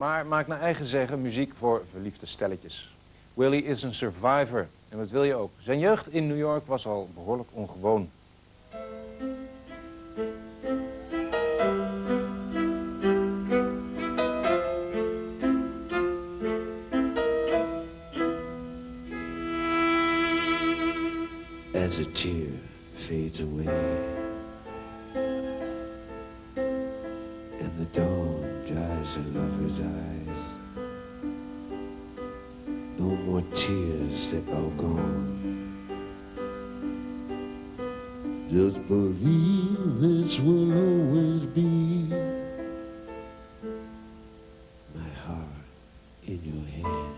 Maar maak naar eigen zeggen muziek voor verliefde stelletjes. Willy is een survivor en dat wil je ook. Zijn jeugd in New York was al behoorlijk ongewoon. As a tear fades away and the dawn dries a lover's eyes, no more tears, they're all gone. Just believe this will always be my heart in your hand.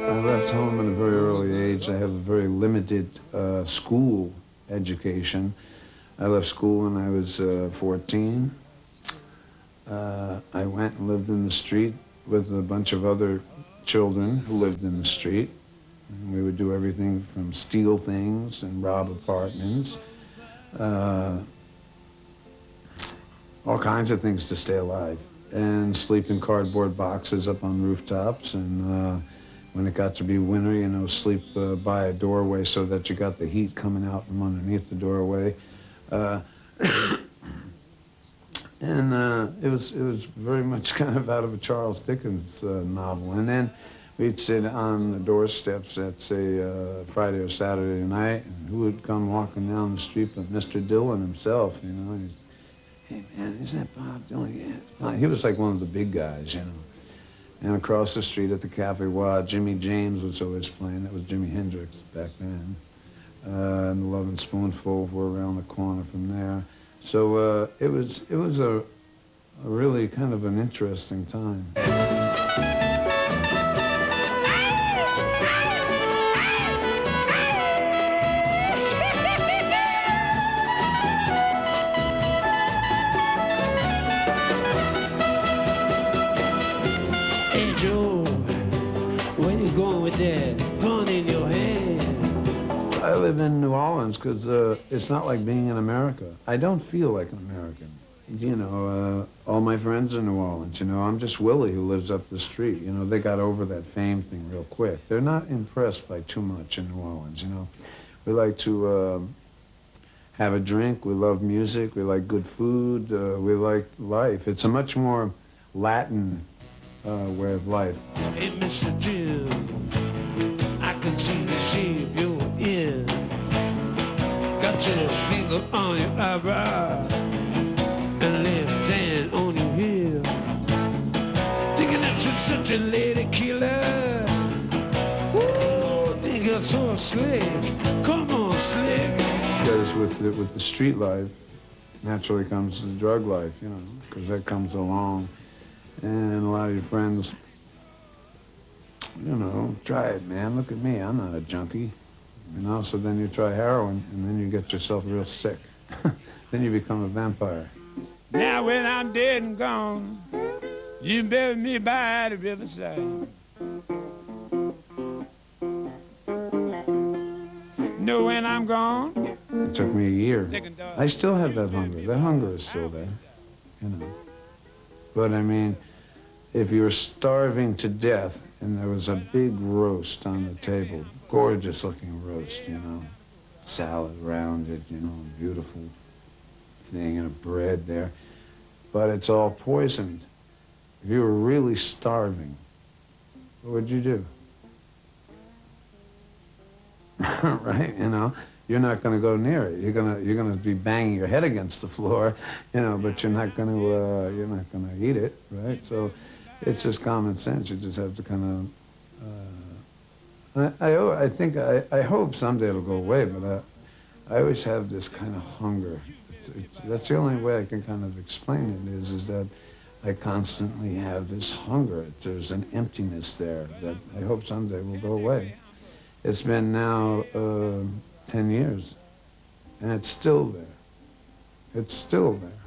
I left home at a very early age. I had a very limited school education. I left school when I was 14. I went and lived in the street with a bunch of other children who lived in the street. And we would do everything from steal things and rob apartments. All kinds of things to stay alive. And sleep in cardboard boxes up on rooftops. And when it got to be winter, you know, sleep by a doorway so that you got the heat coming out from underneath the doorway. It was very much kind of out of a Charles Dickens novel. And then we'd sit on the doorsteps at, say, Friday or Saturday night, and who would come walking down the street but Mr. Dylan himself, you know. And he's, hey, man, isn't that Bob Dylan? Yeah, it's Bob. He was like one of the big guys, you know. And across the street at the Cafe Wa, Jimmy James was always playing. That was Jimi Hendrix back then. And the Lovin' Spoonful were around the corner from there. So it was a really kind of an interesting time. Hey Joe, where you going with that gun in your hand? I live in New Orleans because it's not like being in America. I don't feel like an American. You know, all my friends in New Orleans, you know, I'm just Willie who lives up the street. You know, they got over that fame thing real quick. They're not impressed by too much in New Orleans, you know. We like to have a drink, we love music, we like good food, we like life. It's a much more Latin way of life. Hey, Mr. Jill, I can see the shape of your ear. Got your finger on your eyebrow and left hand on your heel. Thinking that you're such a lady killer. Ooh, think you're so slick. Come on, slick. Because with the street life, naturally comes the drug life, you know, because that comes along. And a lot of your friends, you know, try it, man. Look at me, I'm not a junkie. You know, so then you try heroin, and then you get yourself real sick. Then you become a vampire. Now when I'm dead and gone, you bury me by the riverside. Know when I'm gone? It took me a year. I still have that hunger. That hunger is still there, you know. But I mean, if you were starving to death and there was a big roast on the table, gorgeous looking roast, you know, salad around it, you know, beautiful thing and a bread there, but it's all poisoned. If you were really starving, what would you do? Right, you know? You're not going to go near it. You're gonna be banging your head against the floor, you know. But you're not going to eat it, right? So, it's just common sense. You just have to kind of. I hope someday it'll go away, but I always have this kind of hunger. That's the only way I can kind of explain it. Is that I constantly have this hunger. There's an emptiness there that I hope someday will go away. It's been now 10 years, and it's still there. It's still there.